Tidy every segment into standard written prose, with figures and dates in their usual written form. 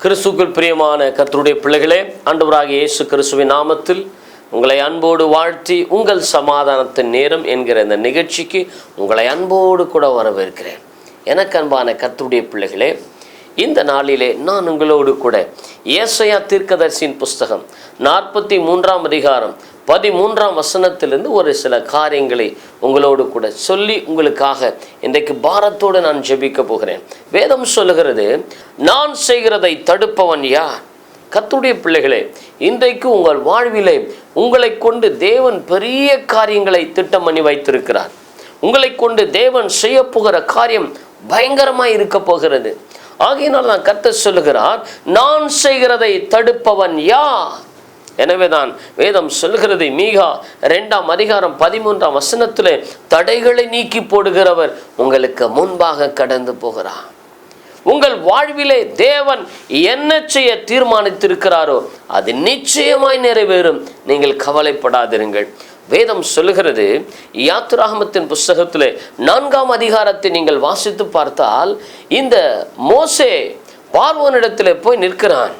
கிறிஸ்துவுக்குள் பிரியமான கர்த்தருடைய பிள்ளைகளே, ஆண்டவராகிய இயேசு கிறிஸ்துவின் நாமத்தில் உங்களை அன்போடு வாழ்த்தி, உங்கள் சமாதானத்தின் நேரம் என்கிற இந்த நிகழ்ச்சிக்கு உங்களை அன்போடு கூட வரவேற்கிறேன். எனக்கு அன்பான கர்த்தருடைய பிள்ளைகளே, இந்த நாளிலே நான் உங்களோடு கூட ஏசாயா தீர்க்கதரிசியின் புஸ்தகம் 43ஆம் அதிகாரம் 13ஆம் வசனத்திலிருந்து ஒரு சில காரியங்களை உங்களோடு கூட சொல்லி உங்களுக்காக இன்றைக்கு பாரத்தோடு நான் ஜெபிக்க போகிறேன். வேதம் சொல்லுகிறது, நான் செய்கிறதை தடுப்பவன் யார்? கர்த்தருடைய பிள்ளைகளே, இன்றைக்கு உங்கள் வாழ்விலே உங்களை கொண்டு தேவன் பெரிய காரியங்களை திட்டம் பண்ணி வைத்திருக்கிறார். உங்களை கொண்டு தேவன் செய்ய போகிற காரியம் பயங்கரமாய் இருக்க போகிறது. ஆகையினால் நான் கர்த்தர் சொல்லுகிறார், நான் செய்கிறதை தடுப்பவன் யார்? எனவேதான் வேதம் சொல்கிறது, மீகா 2ஆம் அதிகாரம் 13ஆம் வசனத்திலே, தடைகளை நீக்கி போடுகிறவர் உங்களுக்கு முன்பாக கடந்து போகிறார். உங்கள் வாழ்விலே தேவன் என்ன செய்ய தீர்மானித்திருக்கிறாரோ அது நிச்சயமாய் நிறைவேறும். நீங்கள் கவலைப்படாதிருங்கள். வேதம் சொல்லுகிறது, யாத்திராகமத்தின் புஸ்தகத்திலே 4ஆம் அதிகாரத்தை நீங்கள் வாசித்து பார்த்தால், இந்த மோசே பார்வோனிடத்திலே போய் நிற்கிறான்.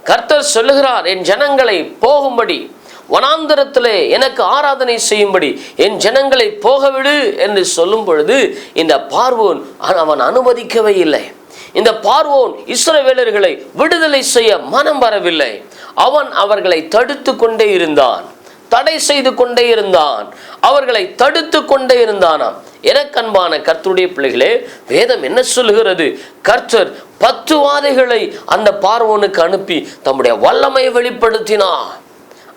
கர்த்தர் சொல்லுகிறார், என் ஜனங்களை போகும்படி வனாந்தரத்திலே எனக்கு ஆராதனை செய்யும்படி என் ஜனங்களை போகவிடு என்று சொல்லும் பொழுது, இந்த பார்வோன் அவன் அனுமதிக்கவே இல்லை. இந்த பார்வோன் இஸ்ரவேலர்களை விடுதலை செய்ய மனம் வரவில்லை. அவன் அவர்களை தடுத்து கொண்டே இருந்தான், தடை செய்து கொண்டே இருந்தான், அவர்களை தடுத்து கொண்டே இருந்தானாம். எனக்கு அன்பான கர்த்தருடைய பிள்ளைகளே, வேதம் என்ன சொல்லுகிறது? கர்த்தர் 10 வாதைகளை அந்த பார்வோனுக்கு அனுப்பி தம்முடைய வல்லமை வெளிப்படுத்தினார்.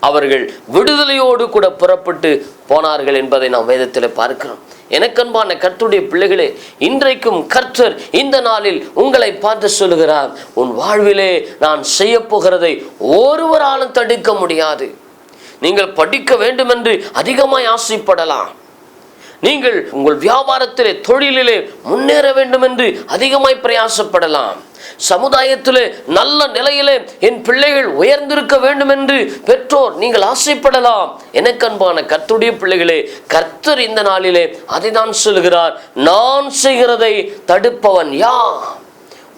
அவர்கள் விடுதலையோடு கூட புறப்பட்டு போனார்கள் என்பதை நாம் வேதத்தில் பார்க்கிறோம். எனக்கன்பான கர்த்தருடைய பிள்ளைகளே, இன்றைக்கும் கர்த்தர் இந்த நாளில் உங்களை பார்த்து சொல்லுகிறார், உன் வாழ்விலே நான் செய்ய போகிறதை ஒருவராலும் தடுக்க முடியாது. நீங்கள் படிக்க வேண்டும் என்று அதிகமாய் ஆசைப்படலாம். நீங்கள் உங்கள் வியாபாரத்திலே தொழிலிலே முன்னேற வேண்டும் என்று அதிகமாய் பிரயாசப்படலாம். சமுதாயத்திலே நல்ல நிலையிலே என் பிள்ளைகள் உயர்ந்திருக்க வேண்டும் என்று பெற்றோர் நீங்கள் ஆசைப்படலாம். எனக்கு அன்பான கர்த்தருடைய பிள்ளைகளே, கர்த்தர் இந்த நாளிலே அதை தான் சொல்கிறார், நான் செய்கிறதை தடுப்பவன் யார்?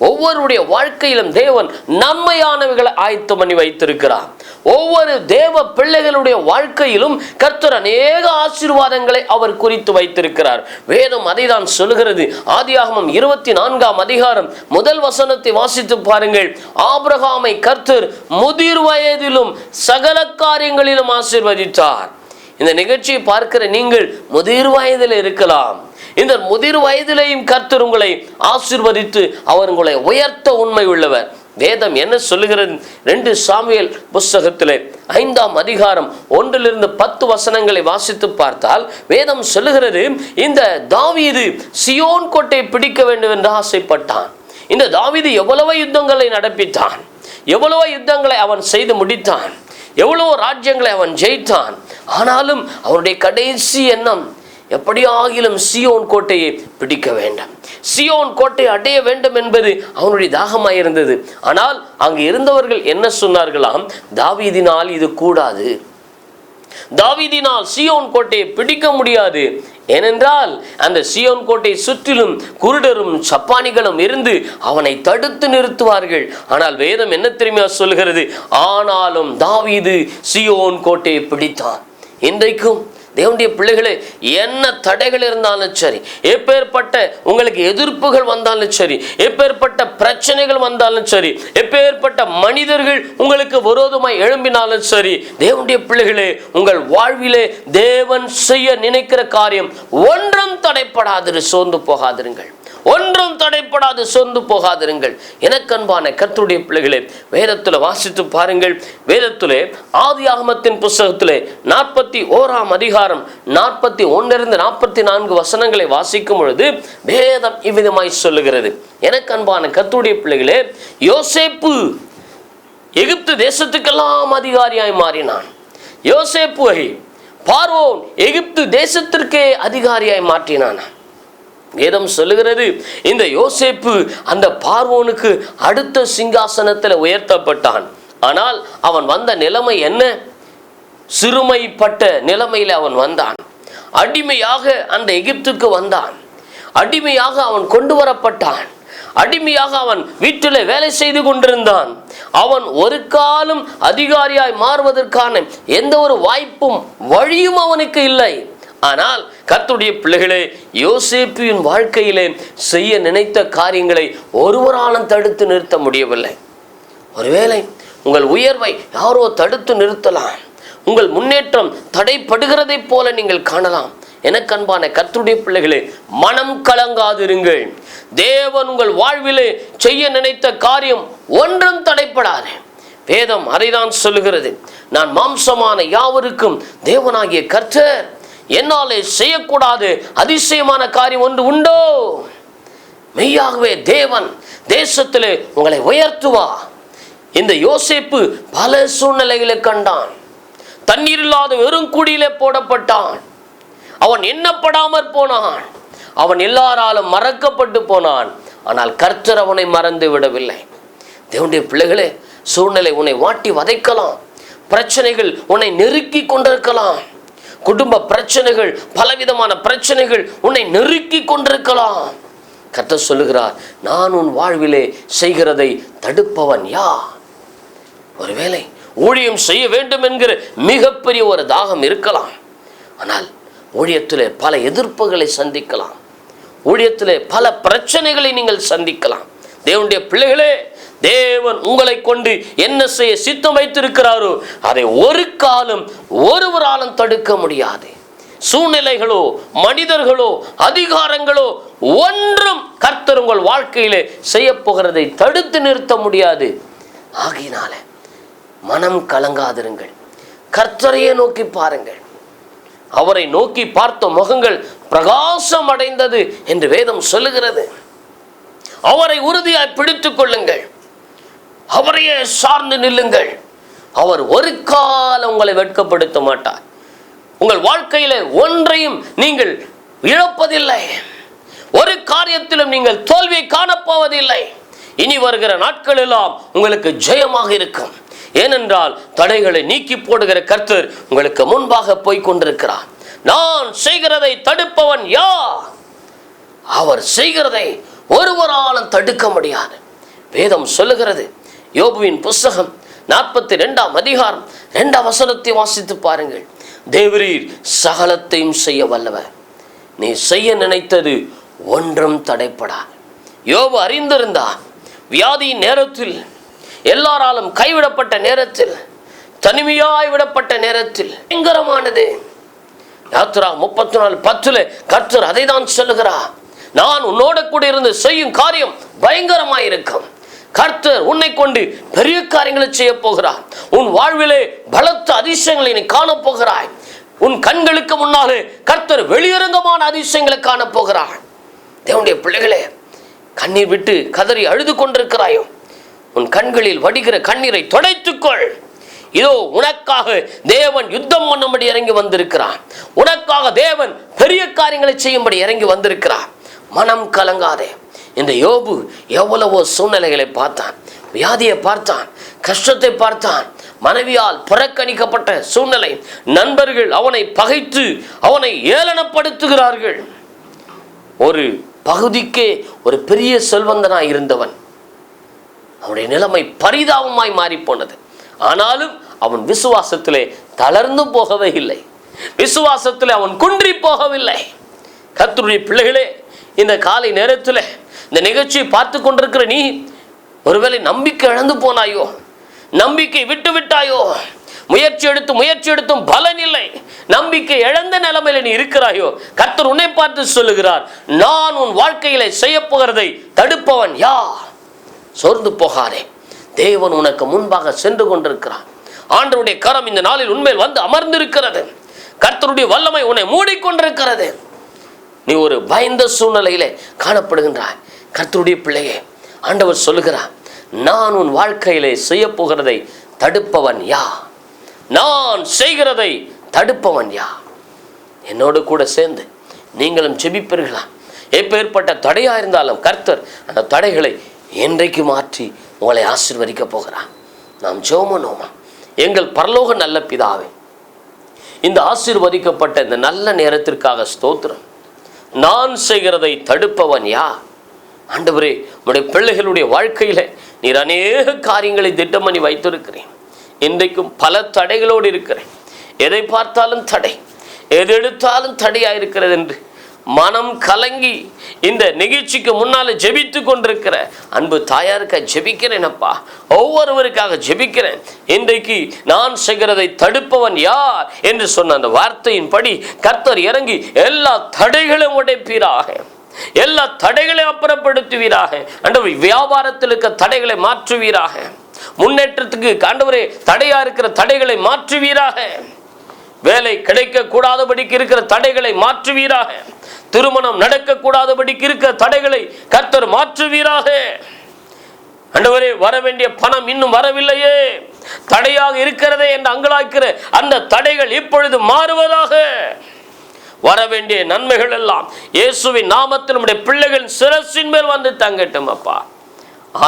ஒவ்வொருடைய வாழ்க்கையிலும் தேவன் நன்மையானவைகளை ஆயத்தம் பண்ணி வைத்திருக்கிறார். ஒவ்வொரு தேவ பிள்ளைகளுடைய வாழ்க்கையிலும் கர்த்தர் அநேக ஆசீர்வாதங்களை அவர் குறித்து வைத்திருக்கிறார். வேதம் அதை தான் சொல்லுகிறது. ஆதியாகமம் 24ஆம் அதிகாரம் 1 வசனத்தை வாசித்து பாருங்கள். ஆபிரகாமை கர்த்தர் முதிர் வயதிலும் சகல காரியங்களிலும் ஆசீர்வதித்தார். இந்த நிகழ்ச்சியை பார்க்கிற நீங்கள் முதிர் வயதில் இருக்கலாம். இந்த முதிர் வயதிலேயும் கர்த்தர் உங்களை ஆசீர்வதித்து அவர் உங்களை உயர்த்த உண்மை உள்ளவர். வேதம் என்ன சொல்லுகிறது? 2 சாமுவேல் புஸ்தகத்திலே 5ஆம் அதிகாரம் 1லிருந்து 10 வசனங்களை வாசித்து பார்த்தால் வேதம் சொல்லுகிறது, இந்த தாவீது சியோன் கோட்டையை பிடிக்க வேண்டும் என்று ஆசைப்பட்டான். இந்த தாவீது எவ்வளவோ யுத்தங்களை நடப்பித்தான், எவ்வளவோ யுத்தங்களை அவன் செய்து முடித்தான், எவ்வளவோ ராஜ்யங்களை அவன் ஜெயித்தான். ஆனாலும் அவனுடைய கடைசி எண்ணம், எப்படியாகிலும் சியோன் கோட்டையை பிடிக்க வேண்டும், சியோன் கோட்டை அடைய வேண்டும் என்பது அவனுடைய தாகமாயிருந்தது. ஆனால் அங்கு இருந்தவர்கள் என்ன சொன்னார்களாம்? தாவீதினால் இது கூடாது, தாவீதினால் சியோன் கோட்டையை பிடிக்க முடியாது. ஏனென்றால் அந்த சியோன் கோட்டை சுற்றிலும் குருடரும் சப்பானிகளும் இருந்து அவனை தடுத்து நிறுத்துவார்கள். ஆனால் வேதம் என்ன தெரியுமா சொல்கிறது? ஆனாலும் தாவீது சியோன் கோட்டையை பிடித்தான். இன்றைக்கும் தேவனுடைய பிள்ளைகளே, என்ன தடைகள் இருந்தாலும் சரி, எப்பேற்பட்ட உங்களுக்கு எதிர்ப்புகள் வந்தாலும் சரி, எப்பேற்பட்ட பிரச்சனைகள் வந்தாலும் சரி, எப்பேற்பட்ட மனிதர்கள் உங்களுக்கு விரோதமாய் எழும்பினாலும் சரி, தேவனுடைய பிள்ளைகளே, உங்கள் வாழ்விலே தேவன் செய்ய நினைக்கிற காரியம் ஒன்றும் தடைப்படாது, சோர்ந்து போகாதிருங்கள். ஒன்றும் தடைப்படாது, சோர்ந்து போகாதிருங்கள். எனக்கு அன்பான கர்த்தருடைய பிள்ளைகளே, வேதத்தில் வாசித்து பாருங்கள். வேதத்திலே ஆதியாகமத்தின் புஸ்தகத்திலே 41ஆம் அதிகாரம் 41லிருந்து 44 வசனங்களை வாசிக்கும் பொழுது வேதம் இவ்விதமாய் சொல்லுகிறது. எனக்கு அன்பான கர்த்தருடைய பிள்ளைகளே, யோசேப்பு எகிப்து தேசத்துக்கெல்லாம் அதிகாரியாய் மாறினான். யோசேப்பை பார்வோன் எகிப்து தேசத்திற்கே அதிகாரியாய் மாற்றினான். வேதம் சொல்லுகிறது, இந்த யோசேப்பு அந்த பார்வோனுக்கு அடுத்த சிங்காசனத்தில் உயர்த்தப்பட்டான். ஆனால் அவன் வந்த நிலைமை என்ன? சிறுமைப்பட்ட நிலைமையில் அவன் வந்தான். அடிமையாக அந்த எகிப்துக்கு வந்தான். அடிமையாக அவன் கொண்டு வரப்பட்டான். அடிமையாக அவன் வீட்டிலே வேலை செய்து கொண்டிருந்தான். அவன் ஒரு காலம் அதிகாரியாய் மாறுவதற்கான எந்த ஒரு வாய்ப்பும் வழியும் அவனுக்கு இல்லை. ஆனால் கர்த்தருடைய பிள்ளைகளே, யோசேப்பின் வாழ்க்கையிலே செய்ய நினைத்த காரியங்களை ஒருவராலும் தடுத்து நிறுத்த முடியவில்லை. ஒருவேளை உங்கள் உயர்வை யாரோ தடுத்து நிறுத்தலாம். உங்கள் முன்னேற்றம் தடைப்படுகிறதை போல நீங்கள் காணலாம். எனக்கு அன்பான கர்த்தருடைய பிள்ளைகளே, மனம் கலங்காதிருங்கள். தேவன் உங்கள் வாழ்விலே செய்ய நினைத்த காரியம் ஒன்றும் தடைப்படாது. வேதம் அதைதான் சொல்லுகிறது. நான் மாம்சமான யாவருக்கும் தேவனாகிய கர்த்தர், என்னாலே செய்யக்கூடாது அதிசயமான காரியம் ஒன்று உண்டோ? மெய்யாகவே தேவன் தேசத்திலே உங்களை உயர்த்துவா. இந்த யோசேப்பு பல சூழ்நிலைகளை கண்டான். தண்ணீர் இல்லாத வெறும் குடியிலே போடப்பட்டான். அவன் எண்ணப்படாமற் போனான். அவன் எல்லாராலும் மறக்கப்பட்டு போனான். ஆனால் கர்த்தர் அவனை மறந்து விடவில்லை. தேவனுடைய பிள்ளைகளே, சூழ்நிலை உன்னை வாட்டி வதைக்கலாம். பிரச்சனைகள் உன்னை நெருக்கி கொண்டிருக்கலாம். குடும்ப பிரச்சனைகள், பலவிதமான பிரச்சனைகள் உன்னை நெருக்கி கொண்டிருக்கலாம். கர்த்தர் சொல்லுகிறார், நான் உன் வாழ்விலே செய்கிறதை தடுப்பவன் யார்? ஒருவேளை ஊழியம் செய்ய வேண்டும் என்கிற மிகப்பெரிய ஒரு தாகம் இருக்கலாம். ஆனால் ஊழியத்திலே பல எதிர்ப்புகளை சந்திக்கலாம். ஊழியத்திலே பல பிரச்சனைகளை நீங்கள் சந்திக்கலாம். தேவனுடைய பிள்ளைகளே, தேவன் உங்களை கொண்டு என்ன செய்ய சித்தம் வைத்திருக்கிறாரோ அதை ஒரு காலம் ஒருவராலும் தடுக்க முடியாது. சூழ்நிலைகளோ, மனிதர்களோ, அதிகாரங்களோ ஒன்றும் கர்த்தர் உங்கள் வாழ்க்கையிலே செய்ய போகிறதை தடுத்து நிறுத்த முடியாது. ஆகையினால மனம் கலங்காதிருங்கள். கர்த்தரையே நோக்கி பாருங்கள். அவரை நோக்கி பார்த்த முகங்கள் பிரகாசம் அடைந்தது என்று வேதம் சொல்லுகிறது. அவரை உறுதியாய் பிடித்துக் கொள்ளுங்கள். அவரையே சார்ந்து நில்லுங்கள். அவர் ஒரு காலம் உங்களை வெட்கப்படுத்த மாட்டார். உங்கள் வாழ்க்கையில ஒன்றையும் நீங்கள் இழப்பதில்லை. ஒரு காரியத்திலும் நீங்கள் தோல்வியை காணப்போவதில்லை. இனி வருகிற நாட்கள் எல்லாம் உங்களுக்கு ஜெயமாக இருக்கும். ஏனென்றால் தடைகளை நீக்கி போடுகிற கர்த்தர் உங்களுக்கு முன்பாக போய் கொண்டிருக்கிறார். நான் செய்கிறதை தடுப்பவன் யார்? அவர் செய்கிறதை ஒருவராலும் தடுக்க முடியாது. வேதம் சொல்லுகிறது. யோபுவின் புஸ்தகம் 42ஆம் அதிகாரம் 2ஆம் வசனத்தை வாசித்து பாருங்கள். தேவரீர் சகலத்தையும் செய்ய வல்லவர். நீ செய்ய நினைத்தது ஒன்றும் தடைப்படாது. யோபு அறிந்திருந்தார். வியாதியின் நேரத்தில், எல்லாராலும் கைவிடப்பட்ட நேரத்தில், தனிமையாய் விடப்பட்ட நேரத்தில் பயங்கரமானது. யாத்ரா 34:10 கர்த்தர் அதை தான் சொல்லுகிறார். நான் உன்னோட கூட இருந்து செய்யும் காரியம் பயங்கரமாயிருக்கும். கர்த்தர் உன்னை கொண்டு பெரிய காரியங்களை செய்ய போகிறார். உன் வாழ்விலே பலத்த அதிசயங்களை நீ காணப்போகிறாய். உன் கண்களுக்கு முன்னாலே கர்த்தர் வெளியரங்கமான அதிசயங்களை காணப்போகிறார். தேவனுடைய பிள்ளைகளே, கண்ணீர் விட்டு கதறி அழுது கொண்டிருக்கிறாயோ, உன் கண்களில் வடிகிற கண்ணீரை துடைத்துக்கொள். இதோ உனக்காக தேவன் யுத்தம் பண்ணும்படி இறங்கி வந்திருக்கிறார். உனக்காக தேவன் பெரிய காரியங்களை செய்யும்படி இறங்கி வந்திருக்கிறார். மனம் கலங்காதே. இந்த யோபு எவ்வளவோ சூழ்நிலைகளை பார்த்தான். வியாதியை பார்த்தான், கஷ்டத்தை பார்த்தான், மனைவியால் புறக்கணிக்கப்பட்ட சூழ்நிலை, நண்பர்கள் அவனை பகைத்து அவனை ஏளனப்படுத்துகிறார்கள். ஒரு பகுதிக்கே ஒரு பெரிய செல்வந்தனாய் இருந்தவன். அவனுடைய நிலைமை பரிதாபமாய் மாறி போனது. ஆனாலும் அவன் விசுவாசத்திலே தளர்ந்து போகவே இல்லை. விசுவாசத்திலே அவன் குன்றி போகவில்லை. கர்த்தருடைய பிள்ளைகளே, இந்த காலை நேரத்தில் இந்த நிகழ்ச்சியை பார்த்து கொண்டிருக்கிற நீ ஒருவேளை நம்பிக்கை இழந்து போனாயோ, நம்பிக்கை விட்டு விட்டாயோ, முயற்சி எடுத்தும் பலன் இல்லை, நம்பிக்கை இழந்த நிலைமையில நீ இருக்கிறாயோ, கர்த்தர் உன்னை பார்த்து சொல்லுகிறார், நான் உன் வாழ்க்கையில செய்ய போகிறதை தடுப்பவன் யார்? சோர்ந்து போகாதே. தேவன் உனக்கு முன்பாக சென்று கொண்டிருக்கிறார். ஆண்டவருடைய கரம் இந்த நாளில் உண்மையில் வந்து அமர்ந்திருக்கிறது. கர்த்தருடைய வல்லமை உன்னை மூடிக்கொண்டிருக்கிறது. நீ ஒரு பயந்த சூழ்நிலையிலே காணப்படுகின்றாய். கர்த்தருடைய பிள்ளையே, ஆண்டவர் சொல்லுகிறார், நான் உன் வாழ்க்கையிலே செய்ய போகிறதை தடுப்பவன் யார்? நான் செய்கிறதை தடுப்பவன் யார்? என்னோடு கூட சேர்ந்து நீங்களும் ஜெபிப்பீர்களா? எப்பேற்பட்ட தடையா இருந்தாலும் கர்த்தர் அந்த தடைகளை என்றைக்கு மாற்றி உங்களை ஆசீர்வதிக்க போகிறார். நாம் ஜெபமனோமா. எங்கள் பரலோக நல்ல பிதாவே, இந்த ஆசீர்வதிக்கப்பட்ட இந்த நல்ல நேரத்திற்காக ஸ்தோத்திரம். நான் செய்கிறதை தடுப்பவன் யார்? ஆண்டவரே, உம்முடைய பிள்ளைகளுடைய வாழ்க்கையில நீர் அநேக காரியங்களை திட்டம் பண்ணி வைத்திருக்கிறேன். இன்றைக்கும் பல தடைகளோடு இருக்கிறேன். எதை பார்த்தாலும் தடை, எது எடுத்தாலும் தடையாக இருக்கிறது என்று மனம் கலங்கி இந்த நிகழ்ச்சிக்கு முன்னால ஜெபித்து கொண்டிருக்கிற அன்பு தாயாருக்காக ஜெபிக்கிறேன் அப்பா. ஒவ்வொருவருக்காக ஜெபிக்கிறேன். இன்றைக்கு நான் செய்கிறதை தடுப்பவன் யார் என்று சொன்ன அந்த வார்த்தையின்படி கர்த்தர் இறங்கி எல்லா தடைகளும் உடைப்பீராக, எல்லா தடைகளையும் அப்புறப்படுத்துவீராக. ஆண்டவரே, வியாபாரத்தில் இருக்க தடைகளை மாற்றுவீராக. முன்னேற்றத்துக்கு ஆண்டவரே தடையா இருக்கிற தடைகளை மாற்றுவீராக. வேலை கிடைக்க கூடாதபடிக்கு இருக்கிற தடைகளை மாற்றுவீராக. திருமணம் நடக்க கூடாதபடிக்கு இருக்கிற தடைகளை கர்த்தர் மாற்றுவீராக. ஆண்டவரே, வர வேண்டிய பணம் இன்னும் வரவில்லையே, தடையாக இருக்கிறதே என்று அங்கலாய்க்கிற அந்த தடைகள் இப்பொழுது மாறுவதாக. வர வேண்டிய நன்மைகள் எல்லாம் இயேசுவின் நாமத்தில் நம்முடைய பிள்ளைகளின் சிரசின் மேல் வந்து தங்கட்டும் அப்பா.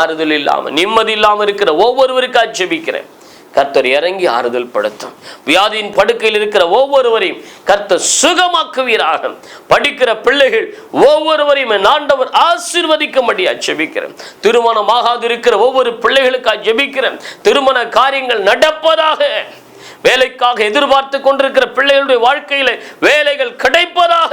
ஆறுதல் இல்லாமல் நிம்மதி இல்லாமல் இருக்கிற ஒவ்வொருவருக்காக ஜெபிக்கிறேன். கர்த்தர் இறங்கி ஆறுதல் படுத்தும். வியாதியின் படுக்கையில் இருக்கிற ஒவ்வொருவரையும் கர்த்தர் சுகமாக்குவீராக. படிக்கிற பிள்ளைகள் ஒவ்வொருவரையும் ஆண்டவர் ஆசீர்வதிக்கும்படியா ஜெபிக்கிறேன். திருமணம் ஆகாது இருக்கிற ஒவ்வொரு பிள்ளைகளுக்காக ஜெபிக்கிறேன். திருமண காரியங்கள் நடப்பதாக. வேலைக்காக எதிர்பார்த்து கொண்டிருக்கிற பிள்ளைகளுடைய வாழ்க்கையில வேலைகள் கிடைப்பதாக.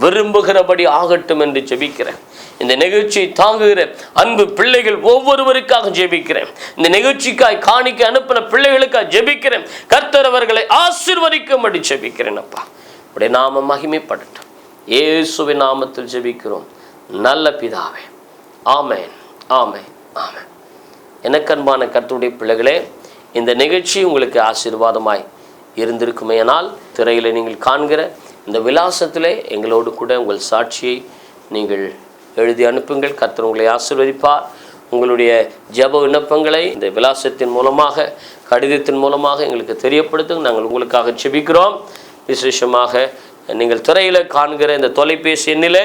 விரும்புகிறபடி ஆகட்டும் என்று ஜெபிக்கிறேன். இந்த நிகழ்ச்சியை தாங்குகிற அன்பு பிள்ளைகள் ஒவ்வொருவருக்காக ஜெபிக்கிறேன். இந்த நிகழ்ச்சிக்காய் காணிக்க அனுப்பின பிள்ளைகளுக்காக ஜெபிக்கிறேன். கர்த்தர் அவர்களை ஆசீர்வதிக்கும்படி ஜெபிக்கிறேன் அப்பா. உடைய நாமம் மகிமைப்படட்டும். இயேசுவின் நாமத்தில் ஜெபிக்கிறோம் நல்ல பிதாவே. ஆமென், ஆமென், ஆமென். எனக்கு அன்பான கர்த்தருடைய பிள்ளைகளே, இந்த நிகழ்ச்சி உங்களுக்கு ஆசீர்வாதமாய் இருந்திருக்குமேயானால் திரையில் நீங்கள் காண்கிற இந்த விலாசத்திலே எங்களோடு கூட உங்கள் சாட்சியை நீங்கள் எழுதி அனுப்புங்கள். கர்த்தர் உங்களை ஆசீர்வதிப்பார். உங்களுடைய ஜெப விண்ணப்பங்களை இந்த விலாசத்தின் மூலமாக, கடிதத்தின் மூலமாக எங்களுக்கு தெரியப்படுத்துங்க. நாங்கள் உங்களுக்காக ஜெபிக்கிறோம். விசேஷமாக நீங்கள் திரையில் காண்கிற இந்த தொலைபேசி எண்ணில்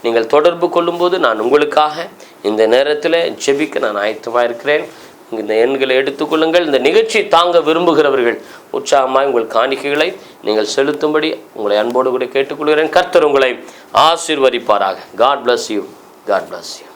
நீங்கள் தொடர்பு கொள்ளும்போது நான் உங்களுக்காக இந்த நேரத்தில் ஜெபிக்க நான் ஆயத்தமாக இருக்கிறேன். இந்த எண்களை எடுத்துக்கொள்ளுங்கள். இந்த நிகழ்ச்சி தாங்க விரும்புகிறவர்கள் உற்சாகமாக உங்கள் காணிக்கைகளை நீங்கள் செலுத்தும்படி உங்களை அன்போடு கூட கேட்டுக்கொள்கிறேன். கர்த்தர் உங்களை ஆசீர்வதிப்பாராக. God bless you. God bless you.